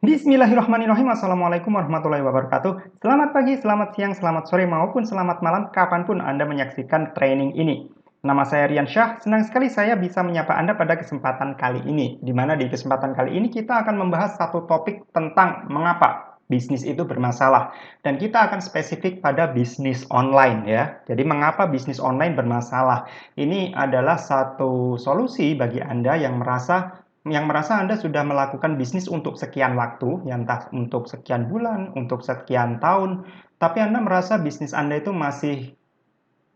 Bismillahirrahmanirrahim. Assalamualaikum warahmatullahi wabarakatuh. Selamat pagi, selamat siang, selamat sore, maupun selamat malam kapanpun Anda menyaksikan training ini. Nama saya Rian Syah, senang sekali saya bisa menyapa Anda pada kesempatan kali ini. Di mana di kesempatan kali ini kita akan membahas satu topik tentang mengapa bisnis itu bermasalah. Dan kita akan spesifik pada bisnis online ya. Jadi mengapa bisnis online bermasalah? Ini adalah satu solusi bagi Anda yang merasa Anda sudah melakukan bisnis untuk sekian waktu, ya entah untuk sekian bulan, untuk sekian tahun, tapi Anda merasa bisnis Anda itu masih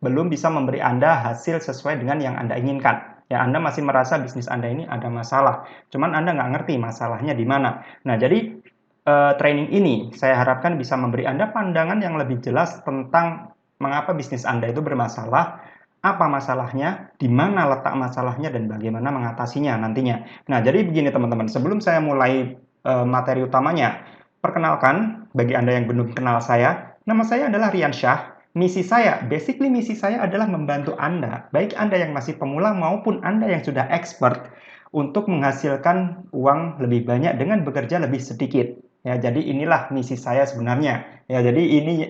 belum bisa memberi Anda hasil sesuai dengan yang Anda inginkan. Ya, Anda masih merasa bisnis Anda ini ada masalah, cuman Anda nggak ngerti masalahnya di mana. Nah, jadi training ini saya harapkan bisa memberi Anda pandangan yang lebih jelas tentang mengapa bisnis Anda itu bermasalah, apa masalahnya, di mana letak masalahnya, dan bagaimana mengatasinya nantinya. Nah, jadi begini teman-teman, sebelum saya mulai materi utamanya, perkenalkan bagi Anda yang belum kenal saya, nama saya adalah Rian Syah. Misi saya adalah membantu Anda, baik Anda yang masih pemula maupun Anda yang sudah expert, untuk menghasilkan uang lebih banyak dengan bekerja lebih sedikit. Ya, jadi inilah misi saya sebenarnya. Ya, jadi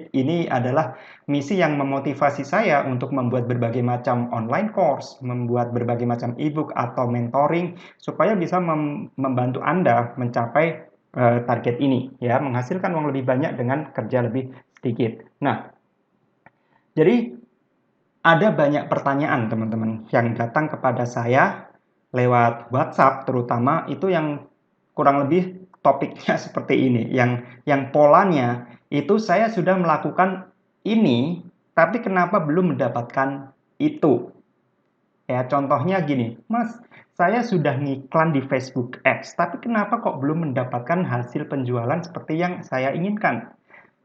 ini adalah misi yang memotivasi saya untuk membuat berbagai macam online course, membuat berbagai macam ebook atau mentoring supaya bisa membantu Anda mencapai target ini, ya, menghasilkan uang lebih banyak dengan kerja lebih sedikit. Nah, jadi ada banyak pertanyaan teman-teman yang datang kepada saya lewat WhatsApp terutama itu yang kurang lebih topiknya seperti ini. Yang polanya itu saya sudah melakukan ini tapi kenapa belum mendapatkan itu? Ya, contohnya gini, Mas, saya sudah ngiklan di Facebook Ads, tapi kenapa kok belum mendapatkan hasil penjualan seperti yang saya inginkan?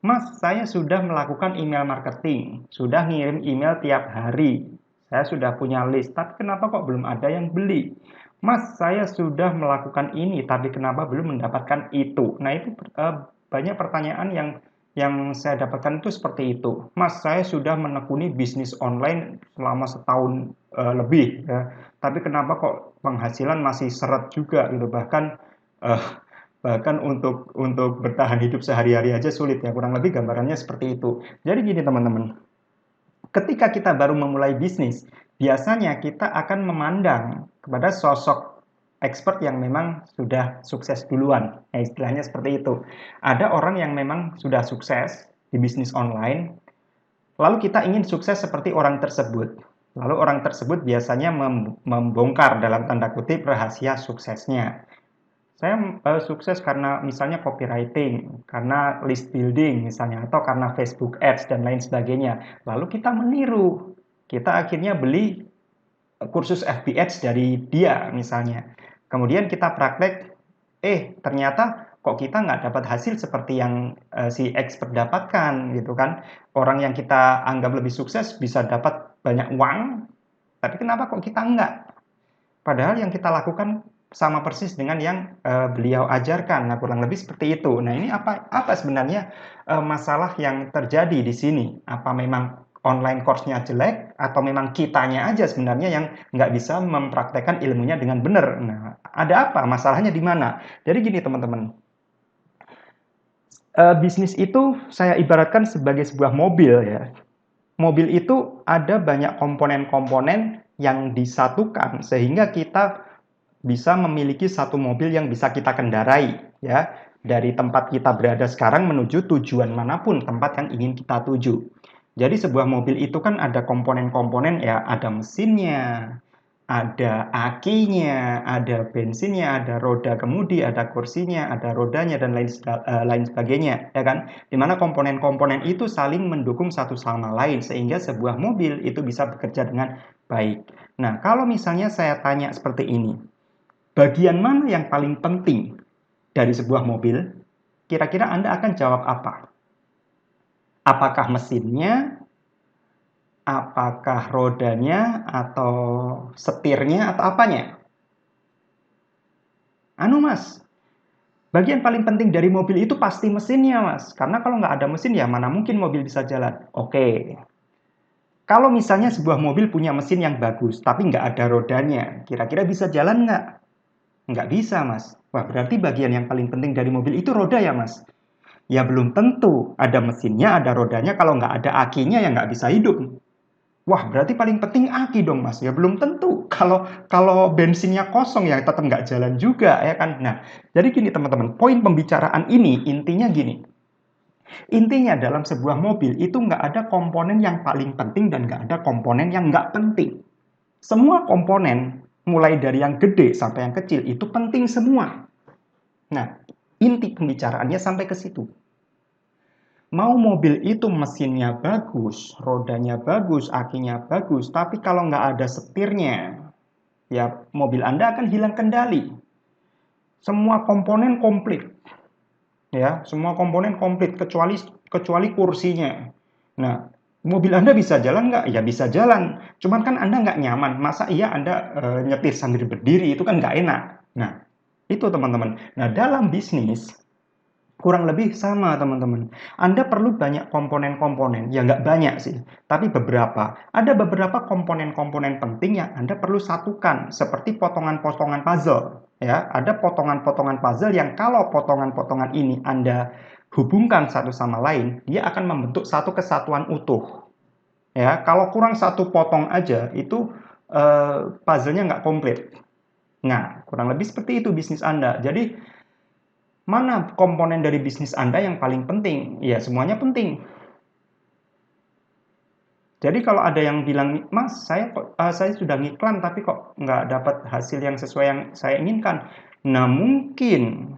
Mas, saya sudah melakukan email marketing, sudah ngirim email tiap hari. Saya sudah punya list, tapi kenapa kok belum ada yang beli? Mas, saya sudah melakukan ini, tapi kenapa belum mendapatkan itu? Nah, itu banyak pertanyaan yang saya dapatkan itu seperti itu. Mas, saya sudah menekuni bisnis online selama setahun lebih, ya. Tapi kenapa kok penghasilan masih seret juga gitu? Bahkan untuk bertahan hidup sehari-hari aja sulit ya, kurang lebih gambarannya seperti itu. Jadi gini teman-teman, ketika kita baru memulai bisnis, biasanya kita akan memandang kepada sosok expert yang memang sudah sukses duluan. Ya, istilahnya seperti itu. Ada orang yang memang sudah sukses di bisnis online, lalu kita ingin sukses seperti orang tersebut. Lalu orang tersebut biasanya membongkar dalam tanda kutip rahasia suksesnya. Saya sukses karena misalnya copywriting, karena list building misalnya, atau karena Facebook Ads dan lain sebagainya. Lalu kita meniru, kita akhirnya beli kursus FB Ads dari dia misalnya. Kemudian kita praktek, ternyata kok kita nggak dapat hasil seperti yang si expert dapatkan gitu kan. Orang yang kita anggap lebih sukses bisa dapat banyak uang, tapi kenapa kok kita enggak? Padahal yang kita lakukan sama persis dengan yang beliau ajarkan. Nah, kurang lebih seperti itu. Nah, ini apa sebenarnya masalah yang terjadi di sini? Apa memang online course-nya jelek atau memang kitanya aja sebenarnya yang nggak bisa mempraktekkan ilmunya dengan benar? Nah, ada apa? Masalahnya di mana? Jadi gini teman-teman, bisnis itu saya ibaratkan sebagai sebuah mobil ya. Mobil itu ada banyak komponen-komponen yang disatukan sehingga kita bisa memiliki satu mobil yang bisa kita kendarai ya, dari tempat kita berada sekarang menuju tujuan manapun tempat yang ingin kita tuju. Jadi sebuah mobil itu kan ada komponen-komponen ya, ada mesinnya, ada akinya, ada bensinnya, ada roda kemudi, ada kursinya, ada rodanya dan lain sebagainya, ya kan? Dimana komponen-komponen itu saling mendukung satu sama lain sehingga sebuah mobil itu bisa bekerja dengan baik. Nah, kalau misalnya saya tanya seperti ini, bagian mana yang paling penting dari sebuah mobil? Kira-kira Anda akan jawab apa? Apakah mesinnya, apakah rodanya, atau setirnya, atau apanya? Mas, bagian paling penting dari mobil itu pasti mesinnya, Mas. Karena kalau nggak ada mesin, ya mana mungkin mobil bisa jalan. Oke. Kalau misalnya sebuah mobil punya mesin yang bagus, tapi nggak ada rodanya, kira-kira bisa jalan nggak? Nggak bisa, Mas. Wah, berarti bagian yang paling penting dari mobil itu roda ya, Mas? Ya belum tentu. Ada mesinnya, ada rodanya. Kalau nggak ada akinya ya nggak bisa hidup. Wah, berarti paling penting aki dong, Mas. Ya belum tentu. Kalau kalau bensinnya kosong ya tetap nggak jalan juga, ya kan? Nah, jadi gini teman-teman, poin pembicaraan ini intinya gini. Intinya dalam sebuah mobil itu nggak ada komponen yang paling penting dan nggak ada komponen yang nggak penting. Semua komponen, mulai dari yang gede sampai yang kecil, itu penting semua. Nah, inti pembicaraannya sampai ke situ. Mau mobil itu mesinnya bagus, rodanya bagus, akinya bagus, tapi kalau nggak ada setirnya, ya mobil Anda akan hilang kendali. Semua komponen komplit, ya, semua komponen komplit kecuali kursinya. Nah, mobil Anda bisa jalan nggak? Ya bisa jalan. Cuman kan Anda nggak nyaman. Masa iya Anda nyetir sambil berdiri? Itu kan nggak enak. Nah, itu teman-teman. Nah, dalam bisnis, kurang lebih sama teman-teman. Anda perlu banyak komponen-komponen. Ya nggak banyak sih, tapi beberapa. Ada beberapa komponen-komponen penting yang Anda perlu satukan. Seperti potongan-potongan puzzle. Ya, ada potongan-potongan puzzle yang kalau potongan-potongan ini Anda hubungkan satu sama lain, dia akan membentuk satu kesatuan utuh. Ya, kalau kurang satu potong aja, itu puzzle-nya nggak komplit. Nah, kurang lebih seperti itu bisnis Anda. Jadi, mana komponen dari bisnis Anda yang paling penting? Ya, semuanya penting. Jadi kalau ada yang bilang, Mas, saya sudah ngiklan tapi kok nggak dapat hasil yang sesuai yang saya inginkan. Nah, mungkin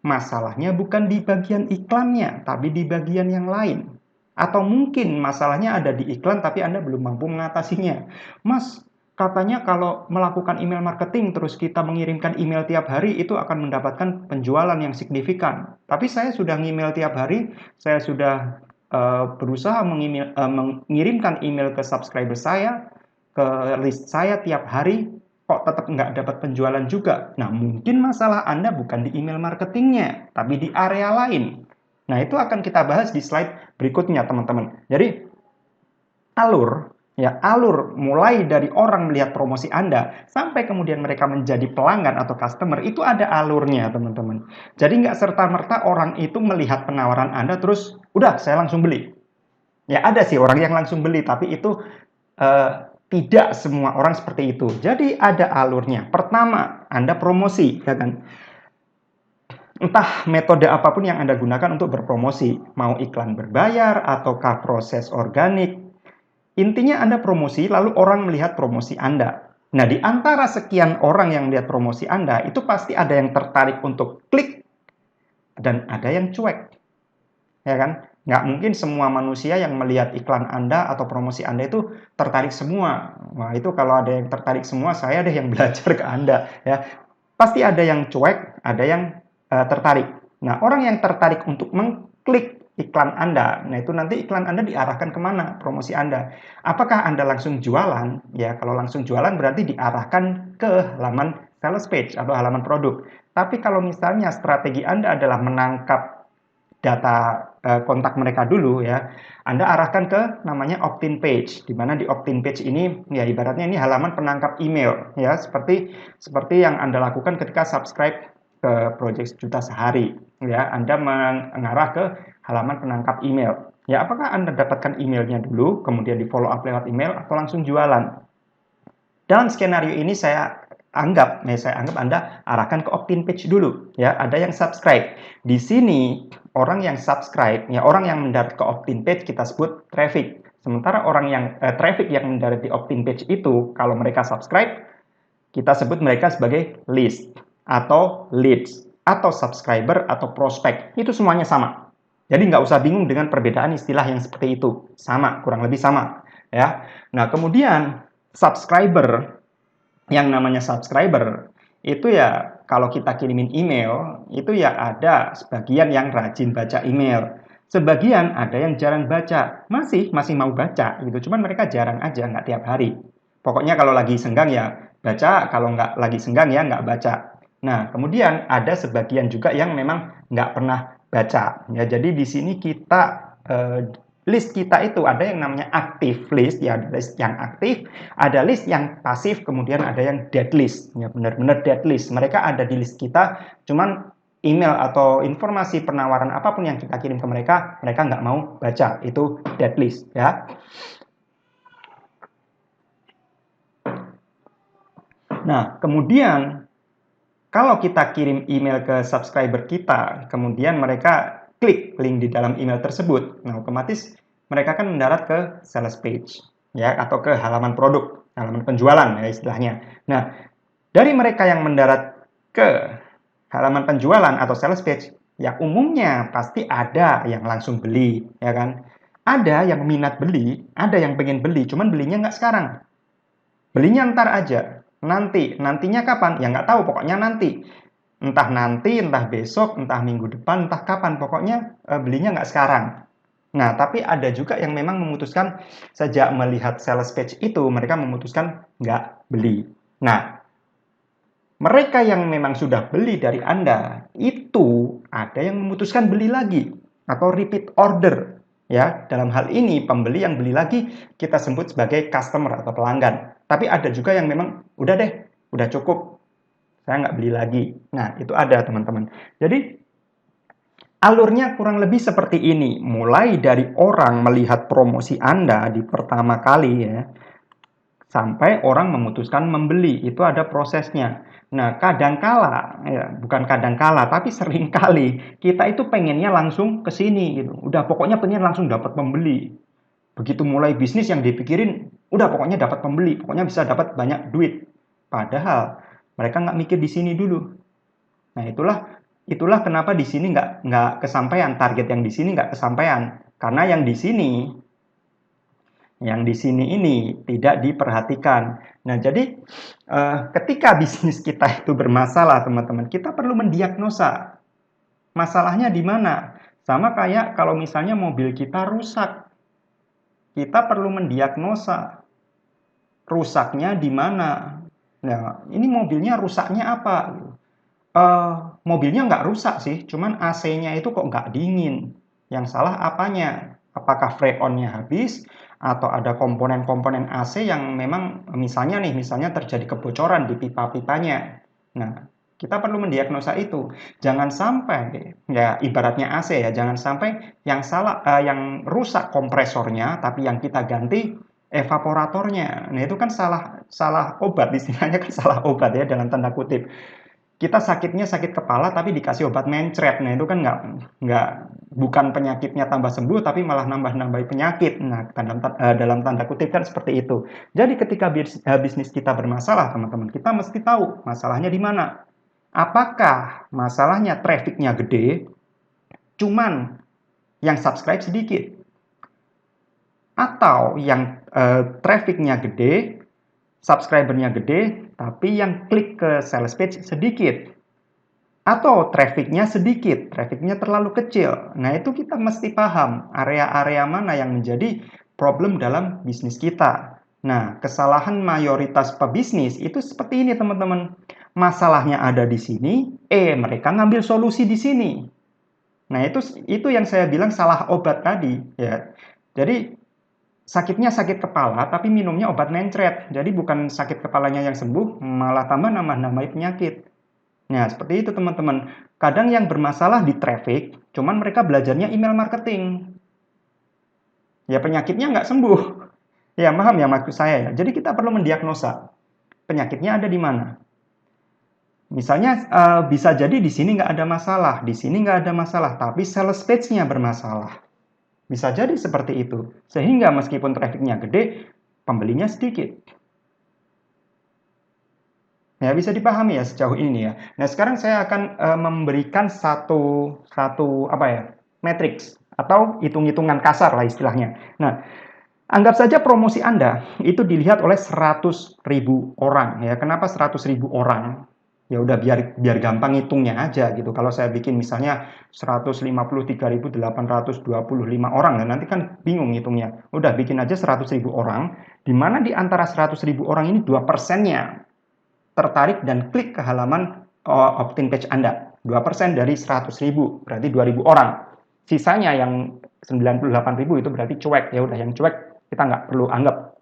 masalahnya bukan di bagian iklannya, tapi di bagian yang lain. Atau mungkin masalahnya ada di iklan tapi Anda belum mampu mengatasinya. Mas, katanya kalau melakukan email marketing terus kita mengirimkan email tiap hari itu akan mendapatkan penjualan yang signifikan. Tapi saya sudah email tiap hari, saya sudah berusaha mengirimkan email ke subscriber saya, ke list saya tiap hari, kok tetap nggak dapat penjualan juga. Nah, mungkin masalah Anda bukan di email marketingnya, tapi di area lain. Nah, itu akan kita bahas di slide berikutnya, teman-teman. Jadi, alur mulai dari orang melihat promosi Anda sampai kemudian mereka menjadi pelanggan atau customer, itu ada alurnya, teman-teman. Jadi, nggak serta-merta orang itu melihat penawaran Anda terus, udah, saya langsung beli. Ya, ada sih orang yang langsung beli, tapi itu tidak semua orang seperti itu. Jadi ada alurnya. Pertama, Anda promosi, ya kan? Entah metode apapun yang Anda gunakan untuk berpromosi, mau iklan berbayar ataukah proses organik. Intinya Anda promosi, lalu orang melihat promosi Anda. Nah, di antara sekian orang yang melihat promosi Anda, itu pasti ada yang tertarik untuk klik dan ada yang cuek. Ya kan? Nggak mungkin semua manusia yang melihat iklan Anda atau promosi Anda itu tertarik semua. Wah, itu kalau ada yang tertarik semua, saya deh yang belajar ke Anda. Ya. Pasti ada yang cuek, ada yang tertarik. Nah, orang yang tertarik untuk mengklik iklan Anda, nah itu nanti iklan Anda diarahkan kemana? Promosi Anda. Apakah Anda langsung jualan? Ya, kalau langsung jualan berarti diarahkan ke halaman sales page atau halaman produk. Tapi kalau misalnya strategi Anda adalah menangkap data kontak mereka dulu ya, Anda arahkan ke namanya opt-in page, di mana di opt-in page ini ya ibaratnya ini halaman penangkap email ya, seperti yang Anda lakukan ketika subscribe ke Project Juta Sehari ya, Anda mengarah ke halaman penangkap email. Ya, apakah Anda dapatkan emailnya dulu, kemudian di follow up lewat email atau langsung jualan? Dalam skenario ini saya anggap Anda arahkan ke opt-in page dulu ya, ada yang subscribe. Di sini orang yang subscribe ya, orang yang mendarat ke opt-in page kita sebut traffic. Sementara orang yang traffic yang mendarat di opt-in page itu kalau mereka subscribe kita sebut mereka sebagai list atau leads atau subscriber atau prospek. Itu semuanya sama. Jadi nggak usah bingung dengan perbedaan istilah yang seperti itu. Sama, kurang lebih sama ya. Nah, kemudian subscriber, yang namanya subscriber itu ya kalau kita kirimin email itu ya ada sebagian yang rajin baca email, sebagian ada yang jarang baca, masih mau baca gitu, cuman mereka jarang aja, nggak tiap hari. Pokoknya kalau lagi senggang ya baca, kalau nggak lagi senggang ya nggak baca. Nah, kemudian ada sebagian juga yang memang nggak pernah baca ya. Jadi di sini kita list kita itu ada yang namanya active list, ya ada list yang aktif, ada list yang pasif, kemudian ada yang dead list, ya benar-benar dead list. Mereka ada di list kita, cuman email atau informasi penawaran apapun yang kita kirim ke mereka, mereka nggak mau baca, itu dead list ya. Nah, kemudian kalau kita kirim email ke subscriber kita, kemudian mereka klik link di dalam email tersebut, nah otomatis mereka akan mendarat ke sales page, ya, atau ke halaman produk, halaman penjualan ya istilahnya. Nah, dari mereka yang mendarat ke halaman penjualan atau sales page, ya umumnya pasti ada yang langsung beli, ya kan? Ada yang minat beli, ada yang pengen beli, cuman belinya nggak sekarang. Belinya ntar aja, nantinya kapan? Ya nggak tahu, pokoknya nanti. Nanti, entah besok, entah minggu depan, entah kapan, pokoknya belinya nggak sekarang. Nah, tapi ada juga yang memang memutuskan sejak melihat sales page itu, mereka memutuskan nggak beli. Nah, mereka yang memang sudah beli dari Anda, itu ada yang memutuskan beli lagi, atau repeat order. Ya, dalam hal ini, pembeli yang beli lagi, kita sebut sebagai customer atau pelanggan. Tapi ada juga yang memang, udah deh, udah cukup, saya nggak beli lagi. Nah, itu ada teman-teman. Jadi, alurnya kurang lebih seperti ini. Mulai dari orang melihat promosi Anda di pertama kali ya, sampai orang memutuskan membeli. Itu ada prosesnya. Nah, kadangkala, ya, bukan kadangkala, tapi seringkali kita itu pengennya langsung ke sini gitu. Udah pokoknya pengen langsung dapat pembeli. Begitu mulai bisnis yang dipikirin, udah pokoknya dapat pembeli, pokoknya bisa dapat banyak duit. Padahal mereka nggak mikir di sini dulu. Nah, itulah kenapa di sini nggak kesampaian, target yang di sini nggak kesampaian. Karena yang di sini ini tidak diperhatikan. Nah, jadi ketika bisnis kita itu bermasalah, teman-teman, kita perlu mendiagnosa masalahnya di mana. Sama kayak kalau misalnya mobil kita rusak, kita perlu mendiagnosa rusaknya di mana. Nah, ini mobilnya rusaknya apa? Mobilnya nggak rusak sih, cuman AC-nya itu kok nggak dingin. Yang salah apanya? Apakah freon-nya habis? Atau ada komponen-komponen AC yang memang misalnya terjadi kebocoran di pipa-pipanya. Nah, kita perlu mendiagnosa itu. Jangan sampai, ya ibaratnya AC ya, jangan sampai yang salah, yang rusak kompresornya, tapi yang kita ganti evaporatornya. Nah, itu kan salah obat, istilahnya kan salah obat ya dalam tanda kutip. Kita sakitnya sakit kepala tapi dikasih obat mencret. Nah, itu kan nggak bukan penyakitnya tambah sembuh tapi malah nambah-nambah penyakit. Nah, dalam tanda kutip kan seperti itu. Jadi ketika bisnis kita bermasalah, teman-teman, kita mesti tahu masalahnya di mana. Apakah masalahnya trafficnya gede, cuman yang subscribe sedikit? Atau yang trafficnya gede, subscribernya gede, tapi yang klik ke sales page sedikit. Atau trafficnya sedikit, trafficnya terlalu kecil. Nah, itu kita mesti paham area-area mana yang menjadi problem dalam bisnis kita. Nah, kesalahan mayoritas pebisnis itu seperti ini, teman-teman. Masalahnya ada di sini, mereka ngambil solusi di sini. Nah, itu yang saya bilang salah obat tadi, ya. Jadi sakitnya sakit kepala, tapi minumnya obat mencret. Jadi bukan sakit kepalanya yang sembuh, malah tambah nambah-nambah penyakit. Nah, seperti itu teman-teman. Kadang yang bermasalah di traffic, cuman mereka belajarnya email marketing. Ya penyakitnya nggak sembuh. Ya paham ya maksud saya ya. Jadi kita perlu mendiagnosa penyakitnya ada di mana. Misalnya bisa jadi di sini nggak ada masalah, di sini nggak ada masalah, tapi sales page-nya bermasalah. Bisa jadi seperti itu. Sehingga meskipun trafficnya gede, pembelinya sedikit. Ya, bisa dipahami ya sejauh ini ya. Nah, sekarang saya akan memberikan satu apa ya, matriks atau hitung-hitungan kasar lah istilahnya. Nah, anggap saja promosi Anda itu dilihat oleh 100.000 orang ya. Kenapa 100.000 orang? Ya udah biar gampang hitungnya aja gitu. Kalau saya bikin misalnya 153.825 orang, dan nanti kan bingung hitungnya. Udah bikin aja 100.000 orang, di mana di antara 100.000 orang ini 2%-nya tertarik dan klik ke halaman opt-in page Anda. 2% dari 100.000, berarti 2.000 orang. Sisanya yang 98.000 itu berarti cuek, ya udah yang cuek kita nggak perlu anggap.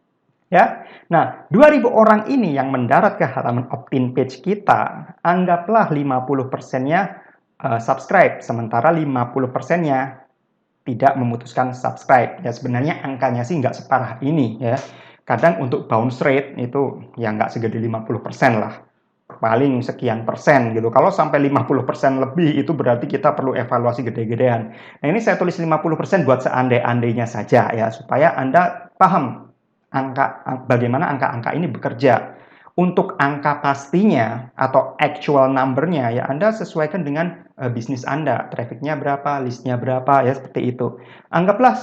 Ya, nah 2.000 orang ini yang mendarat ke halaman opt-in page kita, anggaplah 50%-nya subscribe, sementara 50%-nya tidak memutuskan subscribe. Ya sebenarnya angkanya sih nggak separah ini ya. Kadang untuk bounce rate itu ya nggak segede 50% lah. Paling sekian persen gitu. Kalau sampai 50% lebih itu berarti kita perlu evaluasi gede-gedean. Nah ini saya tulis 50% buat seandai-andainya saja ya, supaya Anda paham bagaimana angka-angka ini bekerja. Untuk angka pastinya atau actual number-nya ya Anda sesuaikan dengan bisnis Anda, trafficnya berapa, listnya berapa, ya seperti itu. Anggaplah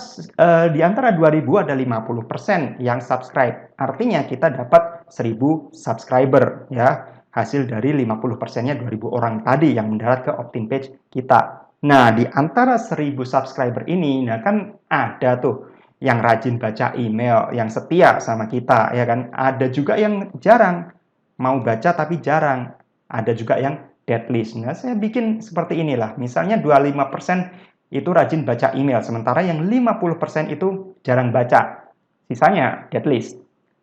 di antara 2.000 ada 50% yang subscribe. Artinya kita dapat 1.000 subscriber ya. Hasil dari 50%-nya 2.000 orang tadi yang mendarat ke opt-in page kita. Nah, di antara 1.000 subscriber ini, nah kan ada tuh yang rajin baca email, yang setia sama kita, ya kan? Ada juga yang jarang, mau baca tapi jarang. Ada juga yang dead list. Nah, saya bikin seperti inilah. Misalnya 25% itu rajin baca email, sementara yang 50% itu jarang baca. Sisanya dead list.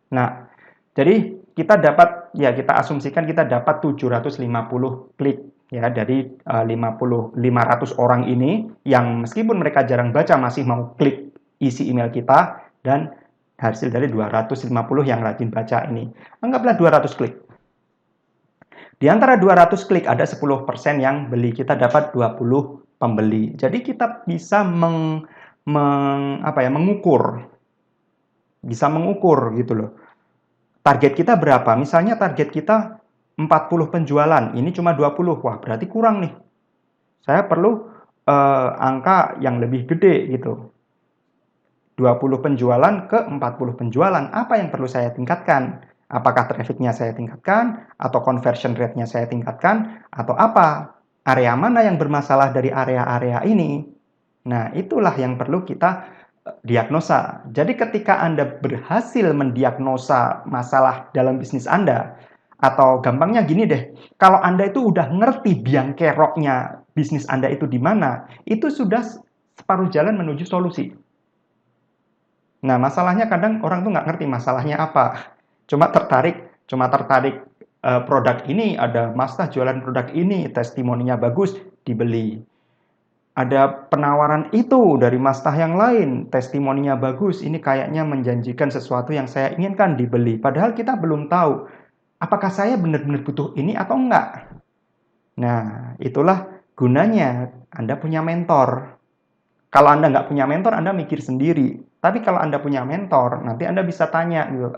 Nah, jadi kita dapat, ya kita asumsikan kita dapat 750 klik ya dari 500 orang ini yang meskipun mereka jarang baca masih mau klik isi email kita, dan hasil dari 250 yang rajin baca ini. Anggaplah 200 klik. Di antara 200 klik ada 10% yang beli, kita dapat 20 pembeli. Jadi kita bisa mengukur gitu loh. Target kita berapa? Misalnya target kita 40 penjualan, ini cuma 20. Wah, berarti kurang nih. Saya perlu angka yang lebih gede gitu. 20 penjualan ke 40 penjualan, apa yang perlu saya tingkatkan? Apakah trafficnya saya tingkatkan, atau conversion rate-nya saya tingkatkan, atau apa? Area mana yang bermasalah dari area-area ini? Nah, itulah yang perlu kita diagnosa. Jadi ketika Anda berhasil mendiagnosa masalah dalam bisnis Anda, atau gampangnya gini deh, kalau Anda itu udah ngerti biang keroknya bisnis Anda itu di mana, itu sudah separuh jalan menuju solusi. Nah, masalahnya kadang orang tuh nggak ngerti masalahnya apa. Cuma tertarik produk ini, ada Mazda jualan produk ini, testimoninya bagus, dibeli. Ada penawaran itu dari Mazda yang lain, testimoninya bagus, ini kayaknya menjanjikan sesuatu yang saya inginkan, dibeli. Padahal kita belum tahu apakah saya benar-benar butuh ini atau enggak. Nah, itulah gunanya Anda punya mentor. Kalau Anda nggak punya mentor, Anda mikir sendiri. Tapi kalau Anda punya mentor, nanti Anda bisa tanya, gitu,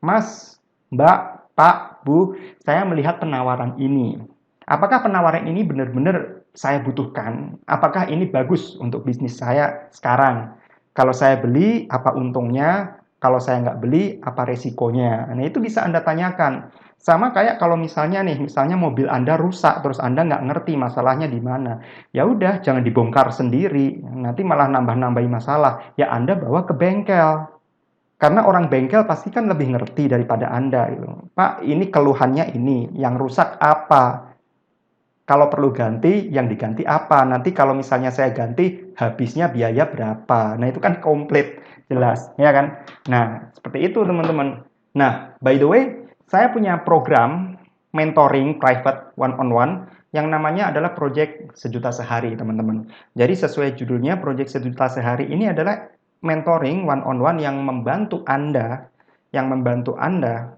Mas, Mbak, Pak, Bu, saya melihat penawaran ini. Apakah penawaran ini benar-benar saya butuhkan? Apakah ini bagus untuk bisnis saya sekarang? Kalau saya beli, apa untungnya? Kalau saya nggak beli, apa resikonya? Nah, itu bisa Anda tanyakan. Sama kayak kalau misalnya mobil Anda rusak, terus Anda nggak ngerti masalahnya di mana. Ya udah, jangan dibongkar sendiri. Nanti malah nambah-nambahin masalah. Ya Anda bawa ke bengkel. Karena orang bengkel pasti kan lebih ngerti daripada Anda. Gitu. Pak, ini keluhannya ini. Yang rusak apa? Kalau perlu ganti, yang diganti apa? Nanti kalau misalnya saya ganti, habisnya biaya berapa? Nah, itu kan komplit, jelas, ya kan? Nah, seperti itu teman-teman. Nah, by the way, saya punya program mentoring private one-on-one yang namanya adalah Project Sejuta Sehari, teman-teman. Jadi sesuai judulnya, Project Sejuta Sehari ini adalah mentoring one-on-one yang membantu Anda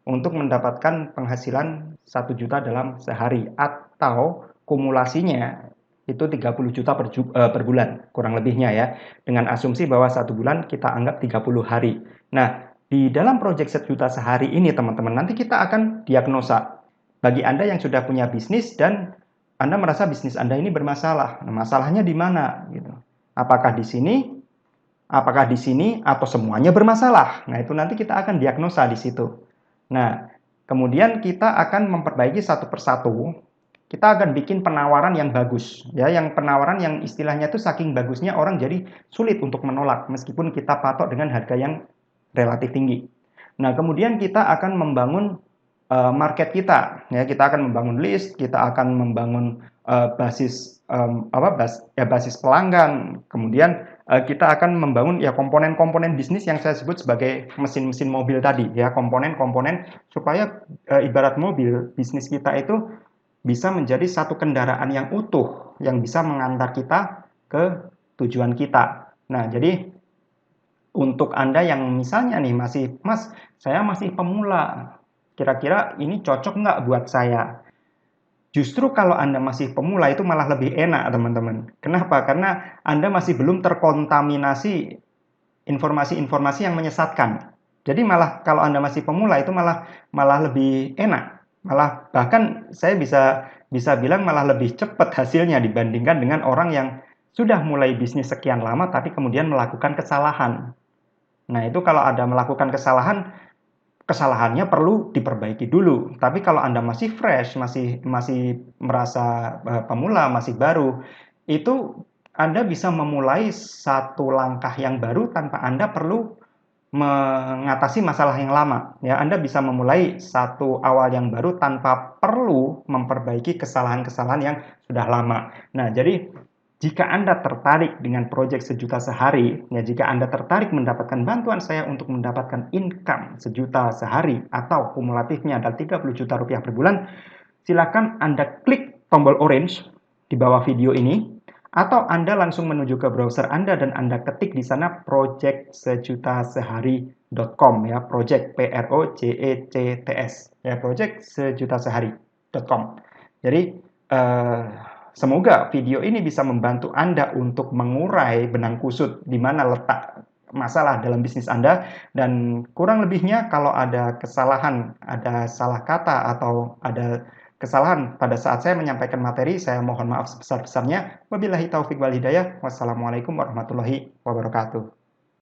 untuk mendapatkan penghasilan 1 juta dalam sehari, atau kumulasinya itu 30 juta per bulan, kurang lebihnya ya, dengan asumsi bahwa 1 bulan kita anggap 30 hari. Nah, di dalam proyek 1 juta sehari ini teman-teman, nanti kita akan diagnosa. Bagi Anda yang sudah punya bisnis dan Anda merasa bisnis Anda ini bermasalah, nah, masalahnya di mana? Gitu. Apakah di sini, atau semuanya bermasalah? Nah, itu nanti kita akan diagnosa di situ. Nah, kemudian kita akan memperbaiki satu persatu. Kita akan bikin penawaran yang bagus, ya, yang penawaran yang istilahnya itu saking bagusnya orang jadi sulit untuk menolak meskipun kita patok dengan harga yang relatif tinggi. Nah, kemudian kita akan membangun market kita, ya kita akan membangun list, kita akan membangun basis basis pelanggan, kemudian kita akan membangun ya komponen-komponen bisnis yang saya sebut sebagai mesin-mesin mobil tadi, ya komponen-komponen supaya ibarat mobil bisnis kita itu bisa menjadi satu kendaraan yang utuh yang bisa mengantar kita ke tujuan kita. Nah, jadi untuk Anda yang misalnya nih Mas, saya masih pemula, kira-kira ini cocok nggak buat saya? Justru kalau Anda masih pemula itu malah lebih enak, teman-teman. Kenapa? Karena Anda masih belum terkontaminasi informasi-informasi yang menyesatkan. Jadi malah kalau Anda masih pemula itu malah malah lebih enak. Malah bahkan saya bisa bilang malah lebih cepat hasilnya dibandingkan dengan orang yang sudah mulai bisnis sekian lama tapi kemudian melakukan kesalahan. Nah, itu kalau Anda melakukan kesalahan, kesalahannya perlu diperbaiki dulu. Tapi kalau Anda masih fresh, masih merasa pemula, masih baru, itu Anda bisa memulai satu langkah yang baru tanpa Anda perlu mengatasi masalah yang lama. Ya, Anda bisa memulai satu awal yang baru tanpa perlu memperbaiki kesalahan-kesalahan yang sudah lama. Nah, jadi jika Anda tertarik dengan proyek sejuta sehari, ya jika Anda tertarik mendapatkan bantuan saya untuk mendapatkan income sejuta sehari atau kumulatifnya adalah 30 juta rupiah per bulan, silakan Anda klik tombol orange di bawah video ini atau Anda langsung menuju ke browser Anda dan Anda ketik di sana projectsejutasehari.com ya, project PROJECTS ya, projectsejutasehari.com. Jadi semoga video ini bisa membantu Anda untuk mengurai benang kusut di mana letak masalah dalam bisnis Anda, dan kurang lebihnya kalau ada kesalahan, ada salah kata atau ada kesalahan pada saat saya menyampaikan materi, saya mohon maaf sebesar-besarnya. Wabillahi taufik wal hidayah. Wassalamualaikum warahmatullahi wabarakatuh.